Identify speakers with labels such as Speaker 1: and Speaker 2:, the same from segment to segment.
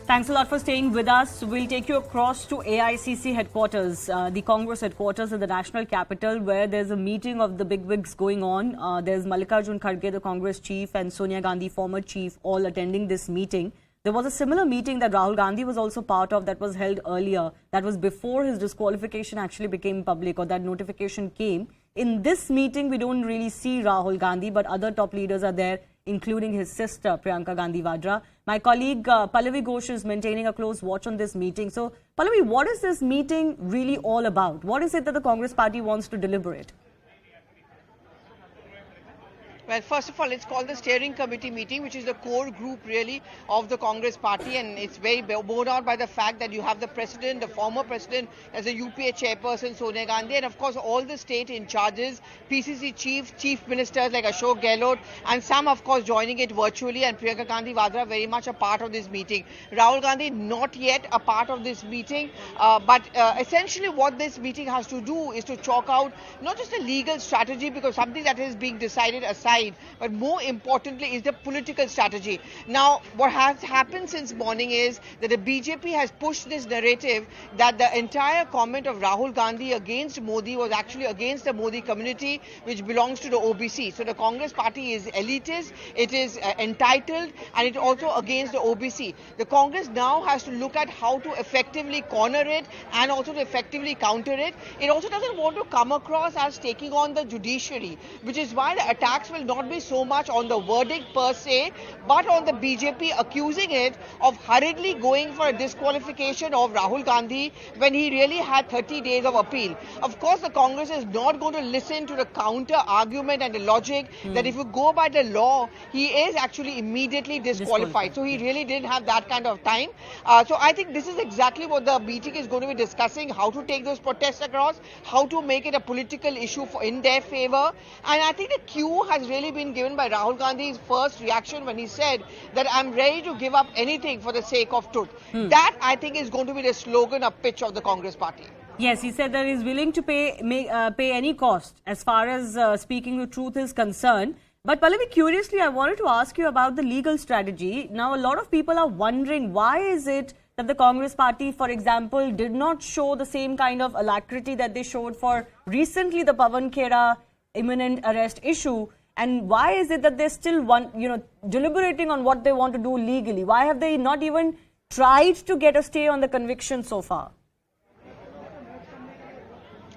Speaker 1: Thanks a lot for staying with us. We'll take you across to AICC headquarters, the Congress headquarters in the national capital, where there's a meeting of the bigwigs going on. There's Mallikarjun Kharge, the Congress chief, and Sonia Gandhi, former chief, all attending this meeting. There was a similar meeting that Rahul Gandhi was also part of that was held earlier. That was before his disqualification actually became public, or that notification came. In this meeting, we don't really see Rahul Gandhi, but other top leaders are there, including his sister, Priyanka Gandhi Vadra. My colleague Pallavi Ghosh is maintaining a close watch on this meeting. So, Pallavi, what is this meeting really all about? What is it that the Congress party wants to deliberate?
Speaker 2: Well, first of all, it's called the steering committee meeting, which is the core group really of the Congress party, and it's very borne out by the fact that you have the president, the former president as a UPA chairperson, Sonia Gandhi, and of course all the state in charges, PCC chief ministers like Ashok Gehlot, and some of course joining it virtually, and Priyanka Gandhi Vadra very much a part of this meeting. Rahul Gandhi not yet a part of this meeting, but essentially what this meeting has to do is to chalk out not just a legal strategy, because something that is being decided aside, but more importantly is the political strategy. Now, what has happened since morning is that the BJP has pushed this narrative that the entire comment of Rahul Gandhi against Modi was actually against the Modi community, which belongs to the OBC. So the Congress party is elitist, it is entitled, and it also against the OBC. The Congress now has to look at how to effectively corner it and also to effectively counter it. It also doesn't want to come across as taking on the judiciary, which is why the attacks will not be so much on the verdict per se, but on the BJP accusing it of hurriedly going for a disqualification of Rahul Gandhi when he really had 30 days of appeal. Of course, the Congress is not going to listen to the counter argument and the logic that if you go by the law, he is actually immediately disqualified. So he really didn't have that kind of time. So I think this is exactly what the meeting is going to be discussing, how to take those protests across, how to make it a political issue in their favor. And I think the cue has really been given by Rahul Gandhi's first reaction when he said that I'm ready to give up anything for the sake of truth. That, I think, is going to be the slogan or pitch of the Congress party.
Speaker 1: Yes, he said that he's willing to pay any cost as far as speaking the truth is concerned. But Pallavi, curiously, I wanted to ask you about the legal strategy. Now, a lot of people are wondering, why is it that the Congress party, for example, did not show the same kind of alacrity that they showed for recently the Pawan Khera imminent arrest issue? And why is it that they're still deliberating on what they want to do legally? Why have they not even tried to get a stay on the conviction so far?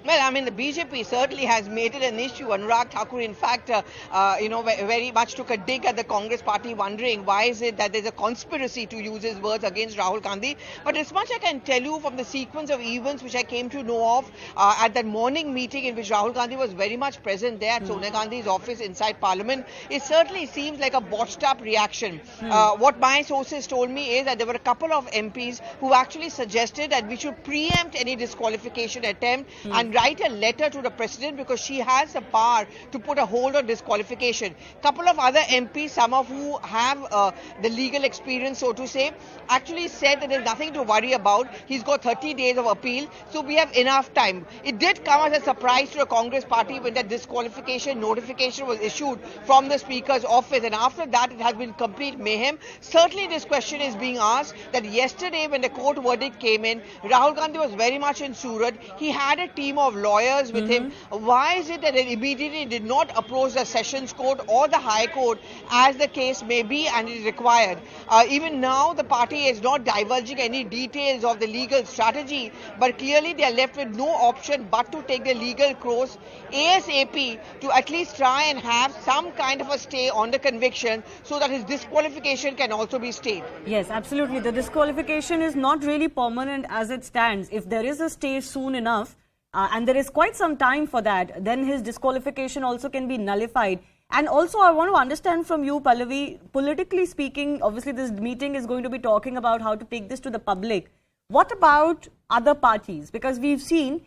Speaker 2: Well, I mean, the BJP certainly has made it an issue. Anurag Thakur, in fact, very much took a dig at the Congress party, wondering why is it that there's a conspiracy, to use his words, against Rahul Gandhi. But as much I can tell you from the sequence of events which I came to know of at that morning meeting in which Rahul Gandhi was very much present there at Sonia Gandhi's office inside Parliament, it certainly seems like a botched up reaction. What my sources told me is that there were a couple of MPs who actually suggested that we should preempt any disqualification attempt and write a letter to the president, because she has the power to put a hold on disqualification. Couple of other MPs, some of who have the legal experience, so to say, actually said that there's nothing to worry about. He's got 30 days of appeal, so we have enough time. It did come as a surprise to the Congress party when that disqualification notification was issued from the Speaker's office, and after that it has been complete mayhem. Certainly this question is being asked that yesterday when the court verdict came in, Rahul Gandhi was very much in Surat. He had a team of lawyers with him. Why is it that they immediately did not approach the Sessions Court or the High Court, as the case may be and is required? Even now, the party is not divulging any details of the legal strategy, but clearly they are left with no option but to take the legal course ASAP to at least try and have some kind of a stay on the conviction so that his disqualification can also be stayed.
Speaker 1: Yes, absolutely. The disqualification is not really permanent as it stands. If there is a stay soon enough, and there is quite some time for that, then his disqualification also can be nullified. And also, I want to understand from you, Pallavi, politically speaking, obviously this meeting is going to be talking about how to take this to the public. What about other parties? Because we've seen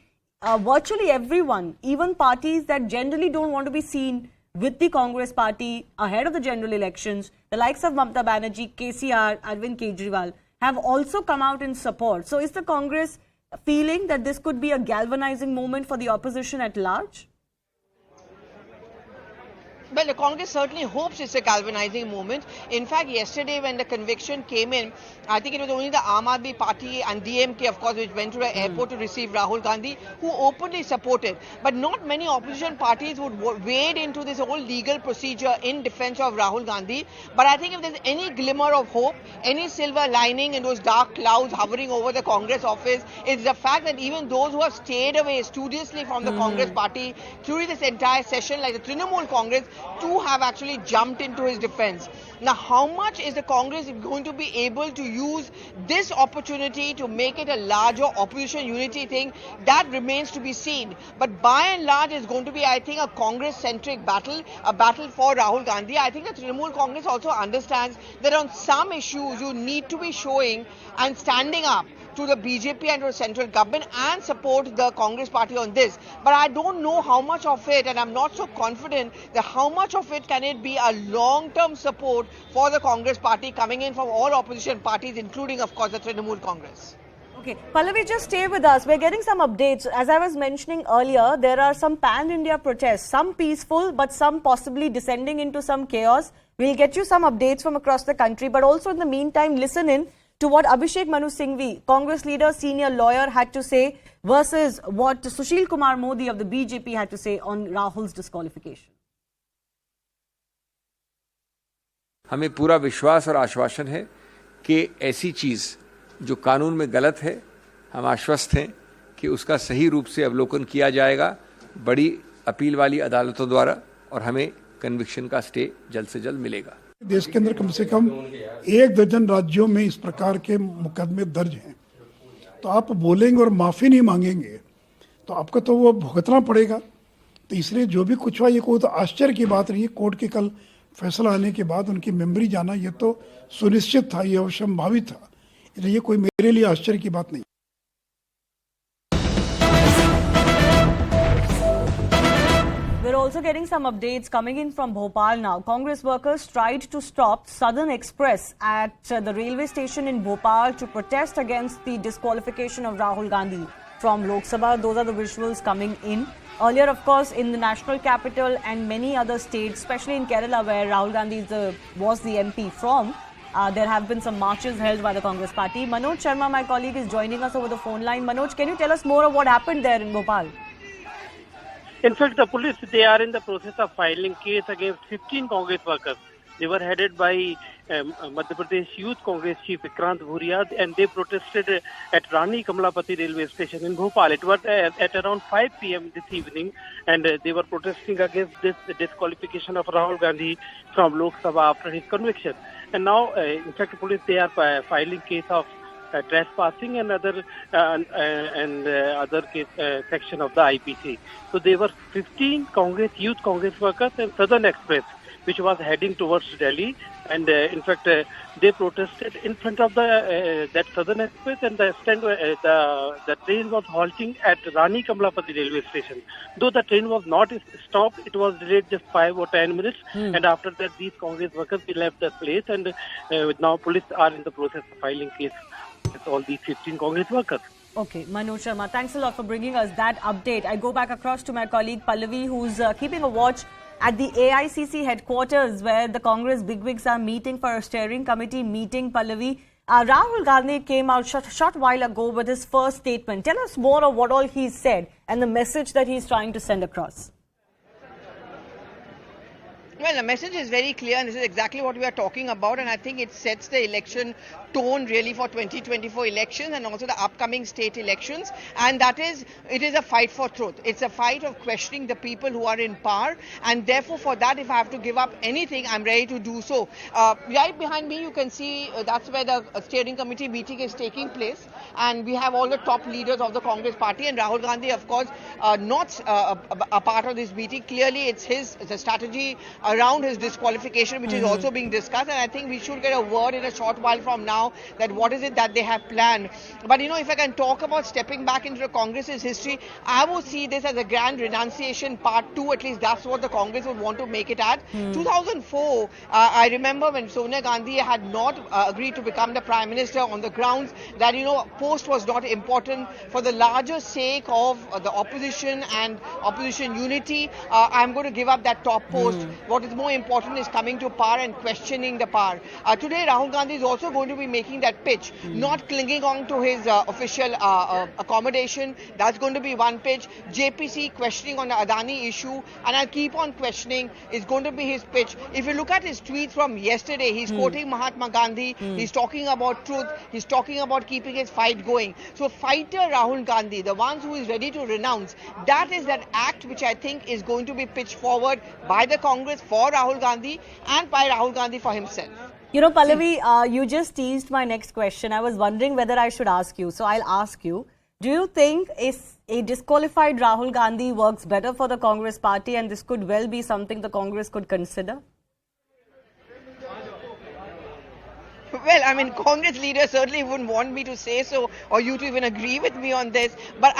Speaker 1: virtually everyone, even parties that generally don't want to be seen with the Congress party ahead of the general elections, the likes of Mamata Banerjee, KCR, Arvind Kejriwal, have also come out in support. So is the Congress feeling that this could be a galvanizing moment for the opposition at large?
Speaker 2: Well, the Congress certainly hopes it's a galvanizing moment. In fact, yesterday when the conviction came in, I think it was only the Aam Aadmi Party and DMK, of course, which went to the airport to receive Rahul Gandhi, who openly supported. But not many opposition parties would wade into this whole legal procedure in defense of Rahul Gandhi. But I think if there's any glimmer of hope, any silver lining in those dark clouds hovering over the Congress office, it's the fact that even those who have stayed away studiously from the Congress party during this entire session, like the Trinamool Congress, too have actually jumped into his defense. Now, how much is the Congress going to be able to use this opportunity to make it a larger opposition unity thing? That remains to be seen. But by and large, it's going to be, I think, a Congress-centric battle, a battle for Rahul Gandhi. I think the Trinamool Congress also understands that on some issues, you need to be showing and standing up to the BJP and to the central government and support the Congress party on this. But I don't know how much of it, and I'm not so confident that how much of it can it be a long-term support for the Congress party coming in from all opposition parties, including, of course, the Trinamool Congress.
Speaker 1: Okay, Pallavi, just stay with us. We're getting some updates. As I was mentioning earlier, there are some pan-India protests, some peaceful, but some possibly descending into some chaos. We'll get you some updates from across the country, but also in the meantime, listen in to what Abhishek Manu Singhvi, Congress leader, senior lawyer, had to say versus what Sushil Kumar Modi of the BJP had to say on Rahul's disqualification.
Speaker 3: हमें पूरा विश्वास और आश्वासन है कि ऐसी चीज़ जो कानून में गलत है, हम आश्वस्त हैं कि उसका सही रूप से अवलोकन किया जाएगा बड़ी अपील वाली अदालतों द्वारा और हमें कन्विक्शन का स्टे जल्द से जल्द मिलेगा।
Speaker 4: देश के अंदर कम से कम 1 दर्जन राज्यों में इस प्रकार के मुकदमे दर्ज हैं, तो आप बोलेंगे और माफ़ी नहीं मांगेंगे तो आपको तो वो भुगतना पड़ेगा। तो इसलिए जो भी कुछ हुआ ये कोई तो आश्चर्य की बात नहीं है। कोर्ट के कल फैसला आने के बाद उनकी मेमोरी जाना ये तो सुनिश्चित था, ये अवश्यंभावित था, इसलिए ये कोई मेरे लिए आश्चर्य की बात नहीं।
Speaker 1: We're also getting some updates coming in from Bhopal now. Congress workers tried to stop Southern Express at the railway station in Bhopal to protest against the disqualification of Rahul Gandhi from Lok Sabha. Those are the visuals coming in. Earlier, of course, in the national capital and many other states, especially in Kerala, where Rahul Gandhi was the MP from, there have been some marches held by the Congress party. Manoj Sharma, my colleague, is joining us over the phone line. Manoj, can you tell us more of what happened there in Bhopal?
Speaker 5: In fact, the police, they are in the process of filing case against 15 Congress workers. They were headed by Madhya Pradesh Youth Congress Chief Vikrant Bhuria, and they protested at Rani Kamalapati railway station in Bhopal. It was at around 5 p.m. this evening, and they were protesting against this disqualification of Rahul Gandhi from Lok Sabha after his conviction. And now, in fact, police, they are filing case of trespassing and other case, section of the IPC. So they were 15 Youth Congress workers and Southern Express, which was heading towards Delhi. And in fact, they protested in front of that Southern Express, and the train was halting at Rani Kamalapati railway station. Though the train was not stopped, it was delayed just 5 or 10 minutes. And after that, these Congress workers left the place, and now police are in the process of filing case with all these 15 Congress workers.
Speaker 1: Okay, Manoj Sharma, thanks a lot for bringing us that update. I go back across to my colleague Pallavi, who's keeping a watch at the AICC headquarters where the Congress bigwigs are meeting for a steering committee meeting. Pallavi, Rahul Gandhi came out short while ago with his first statement. Tell us more of what all he said and the message that he's trying to send across.
Speaker 2: Well, the message is very clear, and this is exactly what we are talking about, and I think it sets the election tone really for 2024 elections and also the upcoming state elections, and that is, it is a fight for truth. It's a fight of questioning the people who are in power, and therefore for that, if I have to give up anything, I'm ready to do so. Right behind me, you can see that's where the steering committee meeting is taking place, and we have all the top leaders of the Congress party, and Rahul Gandhi, of course, not a part of this meeting. Clearly, it's the strategy around his disqualification, which is also being discussed, and I think we should get a word in a short while from now that what is it that they have planned. But you know, if I can talk about stepping back into the Congress's history, I would see this as a grand renunciation part 2, at least that's what the Congress would want to make it at. 2004, I remember when Sonia Gandhi had not agreed to become the Prime Minister on the grounds that, you know, post was not important. For the larger sake of the opposition and opposition unity, I'm going to give up that top post. What what is more important is coming to power and questioning the power. Today, Rahul Gandhi is also going to be making that pitch, not clinging on to his official accommodation. That's going to be one pitch. JPC questioning on the Adani issue, and I'll keep on questioning, is going to be his pitch. If you look at his tweets from yesterday, he's quoting Mahatma Gandhi, he's talking about truth, he's talking about keeping his fight going. So fighter Rahul Gandhi, the ones who is ready to renounce, that is that act which I think is going to be pitched forward by the Congress for Rahul Gandhi and by Rahul Gandhi for himself.
Speaker 1: You know, Pallavi, you just teased my next question. I was wondering whether I should ask you. So I'll ask you, do you think a disqualified Rahul Gandhi works better for the Congress party, and this could well be something the Congress could consider?
Speaker 2: Well, I mean, Congress leaders certainly wouldn't want me to say so, or you to even agree with me on this. But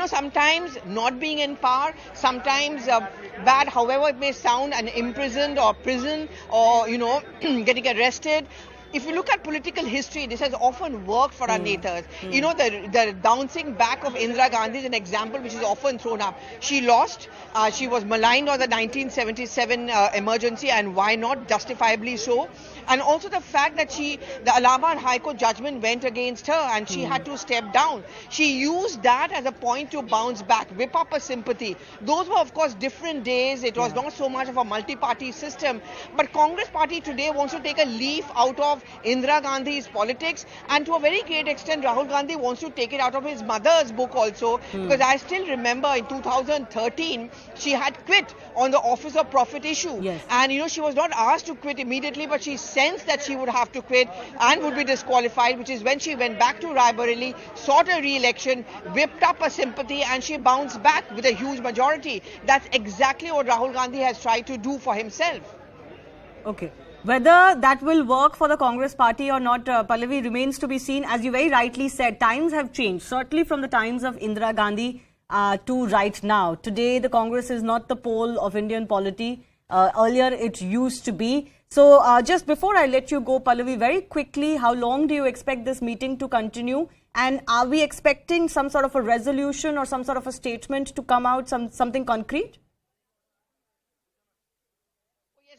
Speaker 2: sometimes not being in power, sometimes bad, however it may sound, and imprisoned or prison or, getting arrested. If you look at political history, this has often worked for our netas. You know, the bouncing back of Indira Gandhi is an example which is often thrown up. She lost. She was maligned on the 1977 emergency, and why not? Justifiably so. And also the fact that the Allahabad High Court judgment went against her and she had to step down. She used that as a point to bounce back, whip up a sympathy. Those were, of course, different days. It was not so much of a multi-party system. But Congress party today wants to take a leaf out of Indira Gandhi's politics, and to a very great extent, Rahul Gandhi wants to take it out of his mother's book also. Because I still remember in 2013, she had quit on the Office of Profit issue.
Speaker 1: Yes.
Speaker 2: And, she was not asked to quit immediately, but she sensed that she would have to quit and would be disqualified, which is when she went back to Raebareli, sought a re-election, whipped up a sympathy, and she bounced back with a huge majority. That's exactly what Rahul Gandhi has tried to do for himself.
Speaker 1: Okay. Whether that will work for the Congress party or not, Pallavi, remains to be seen. As you very rightly said, times have changed, certainly from the times of Indira Gandhi to right now. Today, the Congress is not the pole of Indian polity. Earlier, it used to be. So, just before I let you go, Pallavi, very quickly, how long do you expect this meeting to continue? And are we expecting some sort of a resolution or some sort of a statement to come out, something concrete?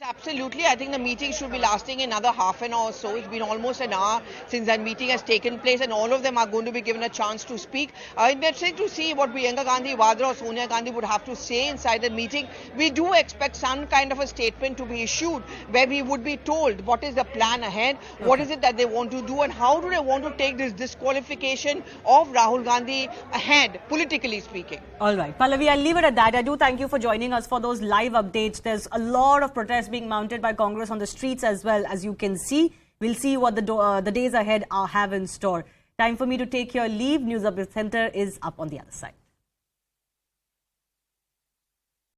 Speaker 2: Absolutely. I think the meeting should be lasting another half an hour or so. It's been almost an hour since that meeting has taken place, and all of them are going to be given a chance to speak. Let's say to see what Priyanka Gandhi Vadra or Sonia Gandhi would have to say inside the meeting. We do expect some kind of a statement to be issued where we would be told what is the plan ahead, what is it that they want to do, and how do they want to take this disqualification of Rahul Gandhi ahead, politically speaking.
Speaker 1: All right. Pallavi, I'll leave it at that. I do thank you for joining us for those live updates. There's a lot of protests being mounted by Congress on the streets as well, as you can see. We'll see what the days ahead have in store. Time for me to take your leave. News Update Center is up on the other side.